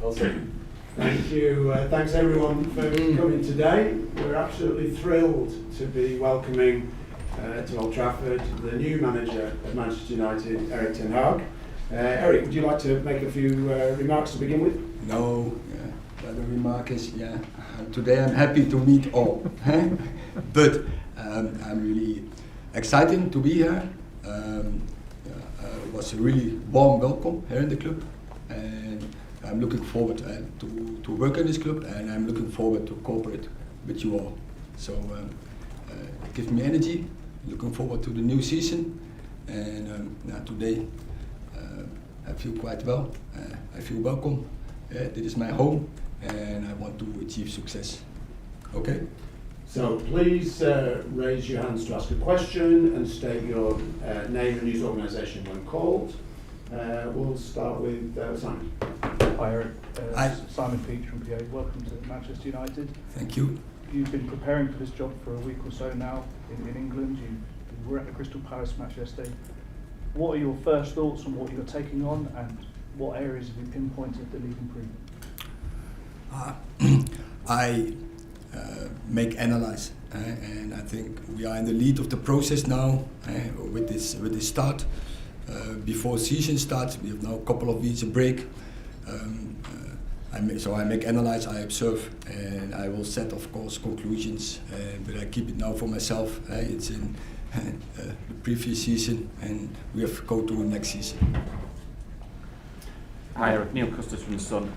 Awesome. Thank you. Thanks everyone for coming today. We're absolutely thrilled to be welcoming to Old Trafford the new manager of Manchester United, Erik ten Hag. Erik, would you like to make a few remarks to begin with? No, the remark is, today I'm happy to meet all. But I'm really excited to be here. It was a really warm welcome here in the club. And I'm looking forward to work in this club, and I'm looking forward to cooperate with you all. So it gives me energy, looking forward to the new season. And today I feel quite well, I feel welcome. This is my home, and I want to achieve success. Okay? So please raise your hands to ask a question and state your name and news organisation when called. We'll start with Simon. Hi Erik, Hi. Simon Peach from PA. Welcome to Manchester United. Thank you. You've been preparing for this job for a week or so now in England. You were at the Crystal Palace match yesterday. What are your first thoughts on what you're taking on, and what areas have you pinpointed that need improvement? I make analyze, and I think we are in the lead of the process now with this start. Before season starts, we have now a couple of weeks of break. I make analyze, I observe, and I will set, of course, conclusions. But I keep it now for myself. It's in the previous season, and we have to go to the next season. Hi Erik, Neil Custis from The Sun.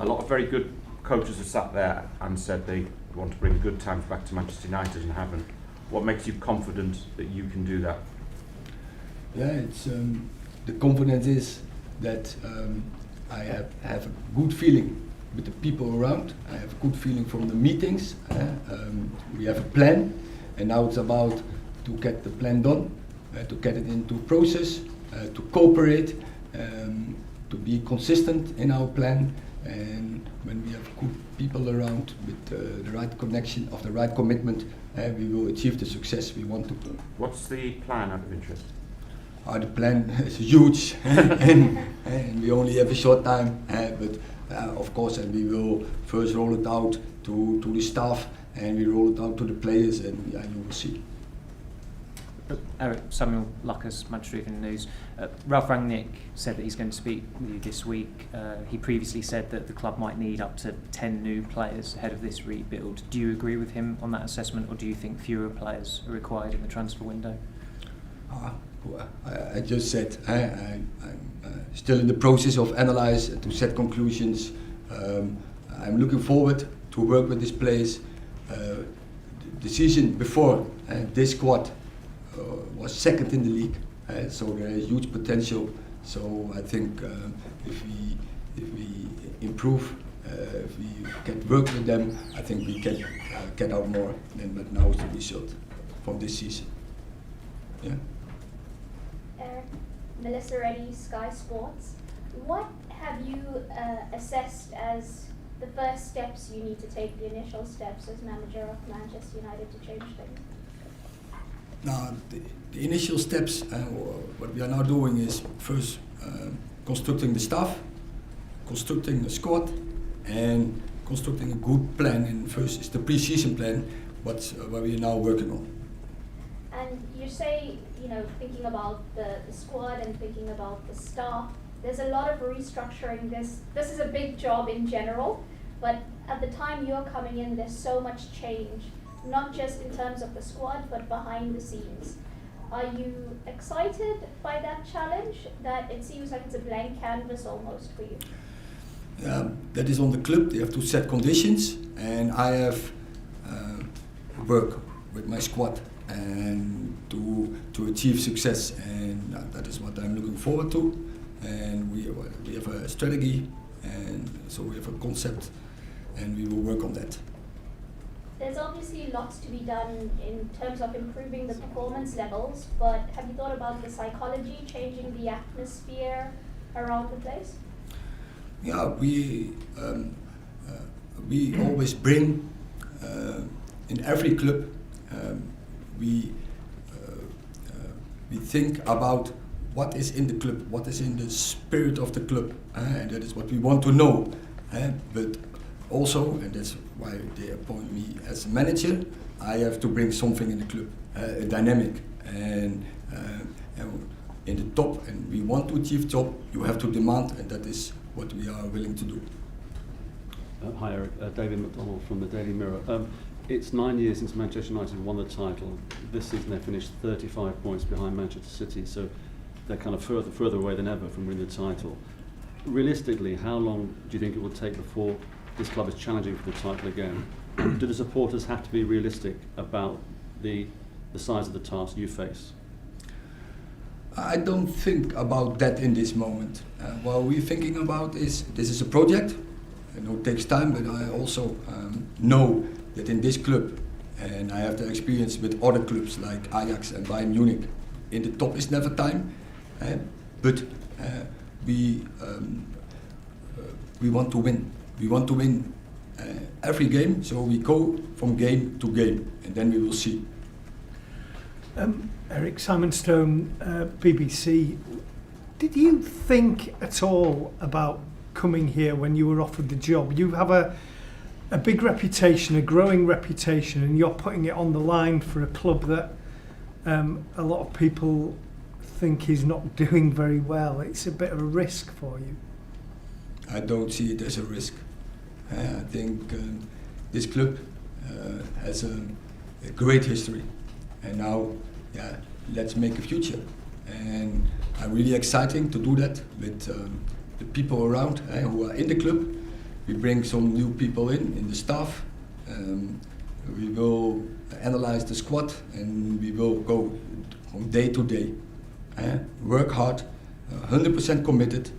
A lot of very good coaches have sat there and said they want to bring good times back to Manchester United and haven't. What makes you confident that you can do that? Yeah, it's the confidence is that I have a good feeling with the people around. I have a good feeling from the meetings. We have a plan, and now it's about to get the plan done, to get it into process, to cooperate, to be consistent in our plan. And when we have good people around with the right connection, of the right commitment, we will achieve the success we want to. What's the plan, out of interest? The plan is huge, and we only have a short time, but of course, and we will first roll it out to the staff, and we roll it out to the players, and you will see. Erik, Samuel Lucas, Manchester Evening News. Ralph Rangnick said that he's going to speak with you this week. He previously said that the club might need up to 10 new players ahead of this rebuild. Do you agree with him on that assessment, or do you think fewer players are required in the transfer window? I just said I'm still in the process of analyze to set conclusions. I'm looking forward to work with these players. The season before, this squad was second in the league, so there is huge potential. So I think if we improve, if we can work with them, I think we can get out more than what now is the result from this season. Yeah. Melissa Reddy, Sky Sports. What have you assessed as the first steps you need to take, the initial steps as manager of Manchester United to change things? Now, the initial steps, what we are now doing is first constructing the staff, constructing the squad, and constructing a good plan. And first is the pre-season plan, what we are now working on. And you say, thinking about the squad and thinking about the staff, there's a lot of restructuring. This is a big job in general, but at the time you're coming in, there's so much change, not just in terms of the squad, but behind the scenes. Are you excited by that challenge, that it seems like it's a blank canvas almost for you? That is on the club. They have to set conditions, and I have work with my squad and to achieve success, and that is what I'm looking forward to. And we have a strategy, and so we have a concept, and we will work on that. There's obviously lots to be done in terms of improving the performance levels, but have you thought about the psychology, changing the atmosphere around the place? Yeah, we always bring in every club. We think about what is in the club, what is in the spirit of the club, and that is what we want to know. But also, and that's why they appoint me as a manager, I have to bring something in the club, a dynamic, and in the top, and we want to achieve top, you have to demand, and that is what we are willing to do. Hi Eric, David McDonald from the Daily Mirror. It's 9 years since Manchester United won the title. This season they finished 35 points behind Manchester City, so they're kind of further away than ever from winning the title. Realistically, how long do you think it will take before this club is challenging for the title again? Do the supporters have to be realistic about the size of the task you face? I don't think about that in this moment. What we're thinking about is, this is a project. I know it takes time, but I also know that in this club, and I have the experience with other clubs like Ajax and Bayern Munich, in the top is never time, but we want to win. We want to win every game, so we go from game to game, and then we will see. Erik, Simon Stone, BBC. Did you think at all about coming here when you were offered the job? You have a big reputation, a growing reputation, and you're putting it on the line for a club that a lot of people think is not doing very well. It's a bit of a risk for you. I don't see it as a risk. I think this club has a great history, and now, let's make a future. And I'm really exciting to do that with the people around who are in the club. We bring some new people in the staff. We will analyze the squad, and we will go from day to day. Work hard, 100% committed,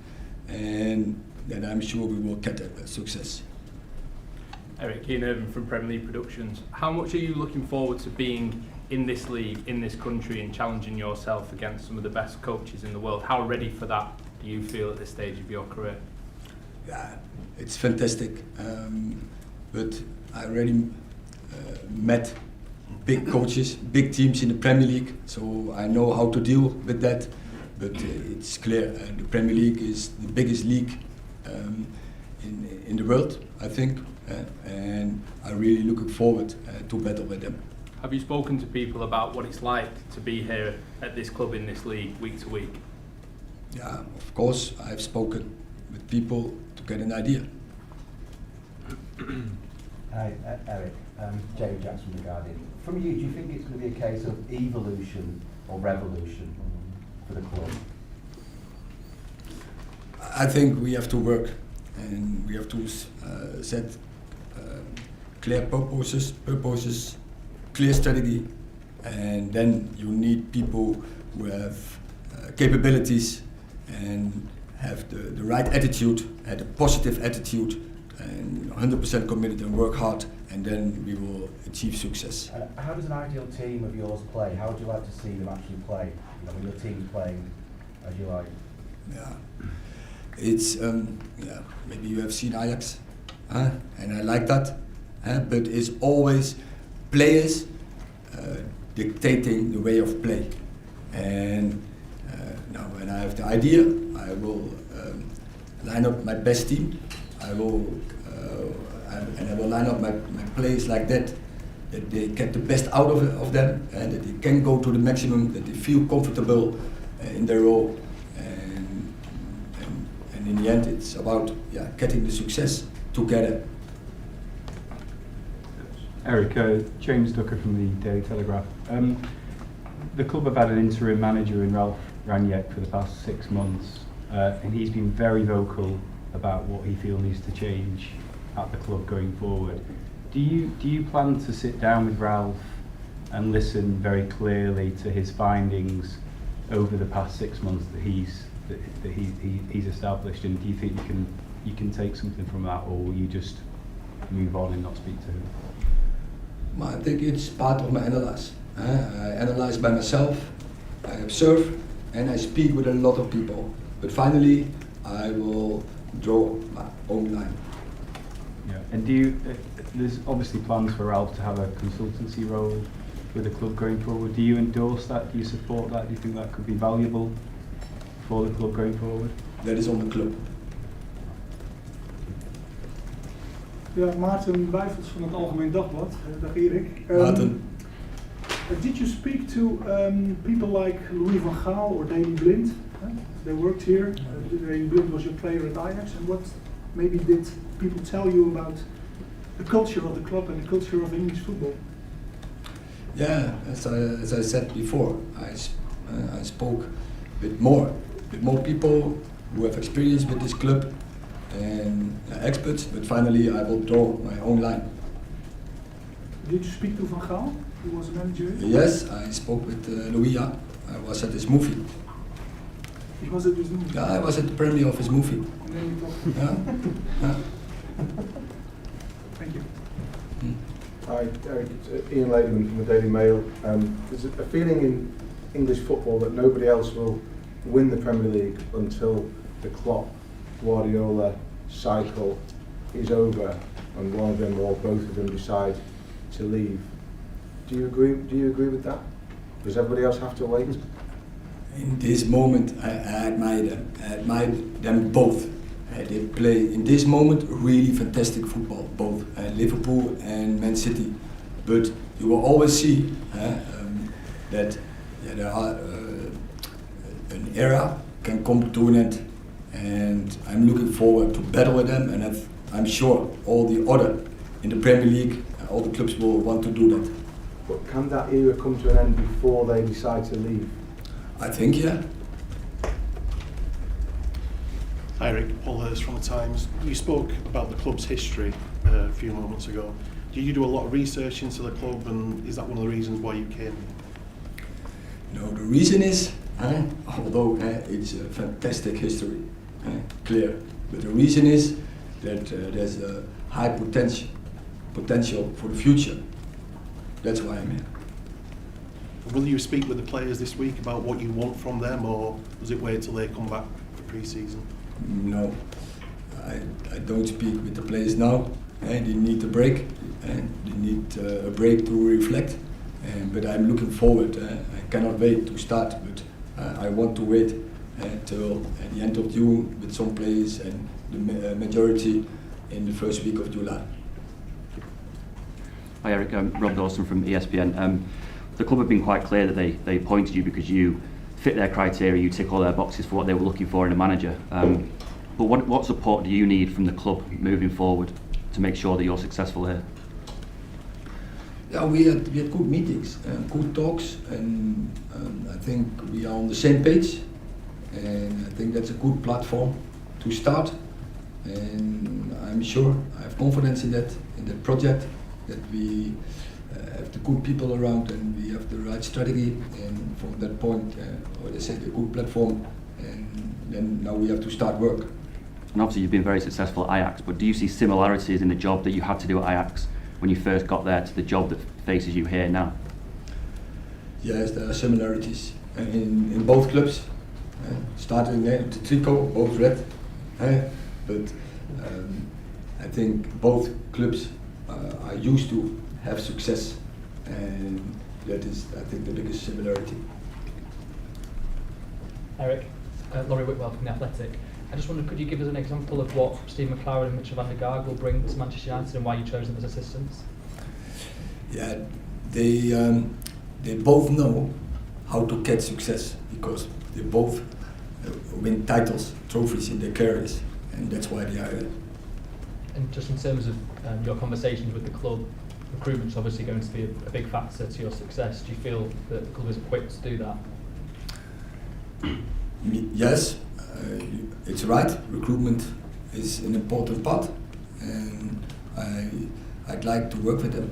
and then I'm sure we will get a success. Erik, Ian Irvin from Premier League Productions. How much are you looking forward to being in this league, in this country, and challenging yourself against some of the best coaches in the world? How ready for that do you feel at this stage of your career? Yeah, it's fantastic. But I already met big coaches, big teams in the Premier League, so I know how to deal with that. But it's clear, the Premier League is the biggest league in the world, I think, and I'm really looking forward to battle with them. Have you spoken to people about what it's like to be here at this club in this league week to week? Yeah, of course, I've spoken with people to get an idea. Hi, Erik. Jamie Jackson from The Guardian. From you, do you think it's going to be a case of evolution or revolution for the club? I think we have to work, and we have to set clear purposes, clear strategy, and then you need people who have capabilities and have the right attitude, had a positive attitude, and 100% committed and work hard, and then we will achieve success. How does an ideal team of yours play? How would you like to see them actually play? You know, when your team's playing as you like? Yeah, it's maybe you have seen Ajax, and I like that, but it's always players dictating the way of play. And now when I have the idea, I will line up my best team. I will line up my players like that they get the best out of them, and that they can go to the maximum, that they feel comfortable in their role. And in the end, it's about getting the success together. Erik, James Ducker from the Daily Telegraph. The club have had an interim manager in Ralf Rangnick for the past 6 months, and he's been very vocal about what he feels needs to change at the club going forward. Do you plan to sit down with Ralf and listen very clearly to his findings over the past 6 months that he's established, and do you think you can take something from that, or will you just move on and not speak to him? I think it's part of my analysis. I analyze by myself, I observe, and I speak with a lot of people. But finally, I will draw my own line. Yeah. And there's obviously plans for Ralf to have a consultancy role with the club going forward. Do you endorse that? Do you support that? Do you think that could be valuable for the club going forward? That is on the club. Ja, Maarten Wijfels van het Algemeen Dagblad. Dag Erik. Maarten. Did you speak to people like Louis van Gaal or Daley Blind? They worked here. Daley Blind was your player at Ajax. And what maybe did people tell you about the culture of the club and the culture of English football? Yeah, as I said before, I spoke with more people who have experience with this club and experts, but finally I will draw my own line. Did you speak to Van Gaal, who was a manager? Yes, I spoke with Louis. I was at his movie. He was at his movie? Yeah, I was at the premiere of his movie. And then you talked. Yeah. Thank you. Hi, Erik. It's Ian Ladyman from the Daily Mail. There's a feeling in English football that nobody else will win the Premier League until the Klopp-Guardiola cycle is over and one of them or both of them decide to leave. Do you agree with that? Does everybody else have to wait? In this moment, I admire them. I admire them both. They play in this moment really fantastic football, both Liverpool and Man City. But you will always see that there are an era can come to an end, and I'm looking forward to battle with them. And I'm sure all the other in the Premier League, all the clubs will want to do that. But can that era come to an end before they decide to leave? I think, yeah. Hi Erik, Paul Hurst from the Times. You spoke about the club's history a few moments ago. Do you do a lot of research into the club, and is that one of the reasons why you came? No, the reason is, although it's a fantastic history, clear, but the reason is that there's a high potential for the future. That's why I'm here. Will you speak with the players this week about what you want from them, or does it wait till they come back for pre-season? No, I don't speak with the players now. They need a break, and they need a break to reflect. But I'm looking forward. I cannot wait to start, but I want to wait till at the end of June with some players and the majority in the first week of July. Hi Erik, Rob Dawson from ESPN. The club have been quite clear that they appointed you because you fit their criteria, you tick all their boxes for what they were looking for in a manager. But what support do you need from the club moving forward to make sure that you're successful here? Yeah, we had good meetings, good talks, and I think we are on the same page. And I think that's a good platform to start. And I'm sure, I have confidence in that project, that we have the good people around and we have the right strategy. And from that point, or they say a good platform, and then now we have to start work. And obviously you've been very successful at Ajax, but do you see similarities in the job that you had to do at Ajax when you first got there to the job that faces you here now? Yes, there are similarities in both clubs. Starting with the tricot, both red. But I think both clubs are used to have success, and that is, I think, the biggest similarity. Erik, Laurie Whitwell from The Athletic. I just wondered, could you give us an example of what Steve McLaren and Mitchell van der Gaag will bring to Manchester United and why you chose them as assistants? Yeah, they both know how to get success because they both win titles, trophies in their careers, and that's why they are here. And just in terms of your conversations with the club, recruitment's obviously going to be a big factor to your success. Do you feel that the club is equipped to do that? Yes, it's right. Recruitment is an important part, and I'd like to work with them.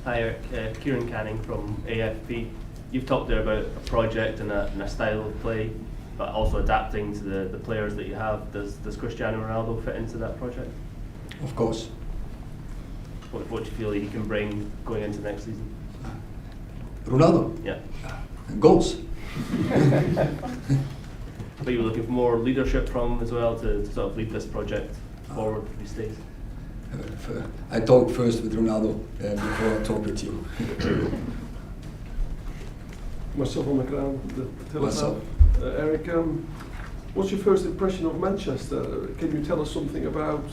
Hi Erik, Kieran Canning from AFP. You've talked there about a project and a style of play, but also adapting to the players that you have. Does Cristiano Ronaldo fit into that project? Of course. What do you feel he can bring going into next season? Ronaldo? Yeah. Goals. But you were looking for more leadership from him as well to sort of lead this project forward if he stays? I talked first with Ronaldo before I talk with you. Myself on the ground, the Myself. Telegraph. Erik, what's your first impression of Manchester? Can you tell us something about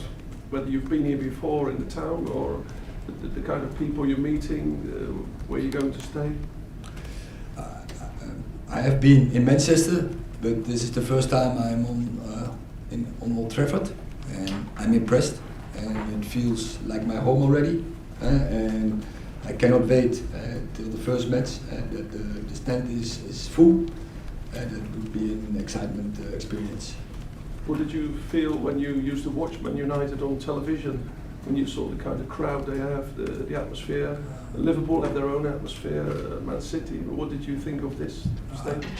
whether you've been here before in the town, or the kind of people you're meeting, where you're going to stay? I have been in Manchester, but this is the first time I'm on Old Trafford, and I'm impressed, and it feels like my home already, and I cannot wait till the first match, that the stand is full, and it will be an excitement experience. What did you feel when you used to watch Man United on television, when you saw the kind of crowd they have, the atmosphere? Liverpool have their own atmosphere, Man City. What did you think of this stadium?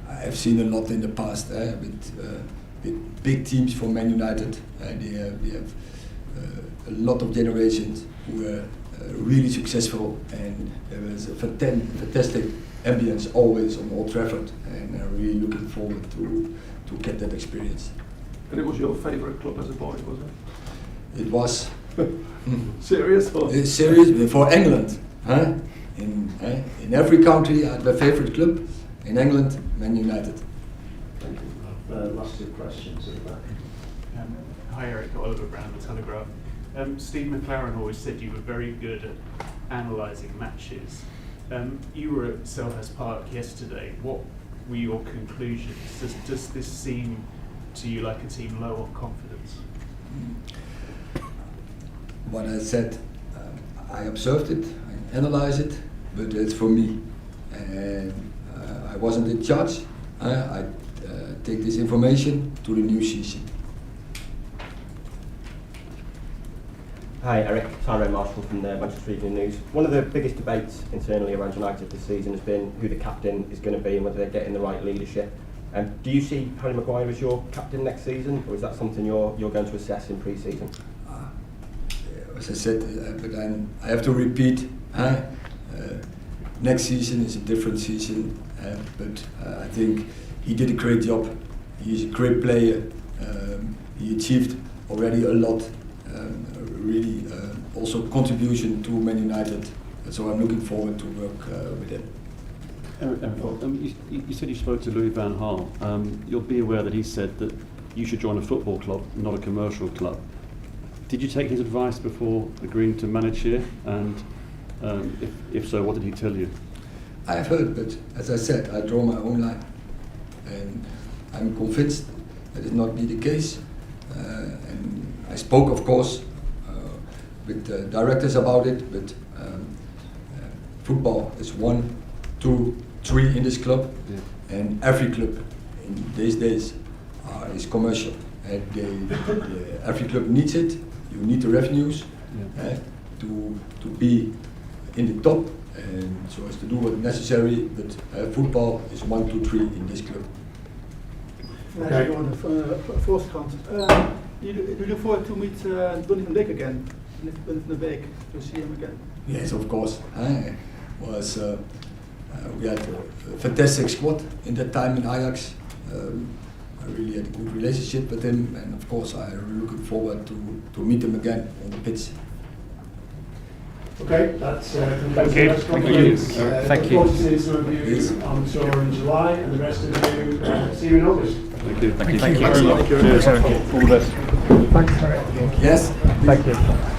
I have seen a lot in the past with big teams from Man United. They have a lot of generations who were really successful, and there was a fantastic ambience always on Old Trafford, and I'm really looking forward to get that experience. And it was your favourite club as a boy, was it? It was. Serious? Or? It's serious for England. In every country I had my favourite club. In England, Man United. Thank you. Last two questions at the back. Hi Erik, Oliver Brown, The Telegraph. Steve McLaren always said you were very good at analysing matches. You were at Selhurst Park yesterday. What were your conclusions? Does this seem to you like a team low on confidence? What I said, I observed it, I analysed it, but it's for me. And I wasn't in charge. I take this information to the new season. Hi Erik, Tyrone Marshall from the Manchester Evening News. One of the biggest debates internally around United this season has been who the captain is going to be and whether they're getting the right leadership. Do you see Harry Maguire as your captain next season, or is that something you're going to assess in pre-season? As I said, but I have to repeat, next season is a different season, but I think he did a great job. He's a great player. He achieved already a lot. Really also contribution to Man United, so I'm looking forward to work with him. Erik, you said you spoke to Louis van Gaal. You'll be aware that he said that you should join a football club, not a commercial club. Did you take his advice before agreeing to manage here? And if so, what did he tell you? I have heard, but as I said, I draw my own line, and I'm convinced that it not be the case. And I spoke, of course, with the directors about it, but football is 1, 2, 3 in this club, and every club in these days is commercial. And every club needs it. You need the revenues to be in the top, and so as to do what's necessary. But football is 1, 2, 3 in this club. Okay. On the fourth count. You look forward to meet Donny van Dijk again in the week to see him again. Yes, of course. We had a fantastic squad in that time in Ajax. I really had a good relationship with him, and of course I'm looking forward to meet him again on the pitch. Okay, that's Thank you. Thank you. Look forward to seeing some of you on tour in July, and the rest of you see you in August. Thank you. Thank you very much. Cheers. All the best. Thanks, Erik. Yes. Thank you.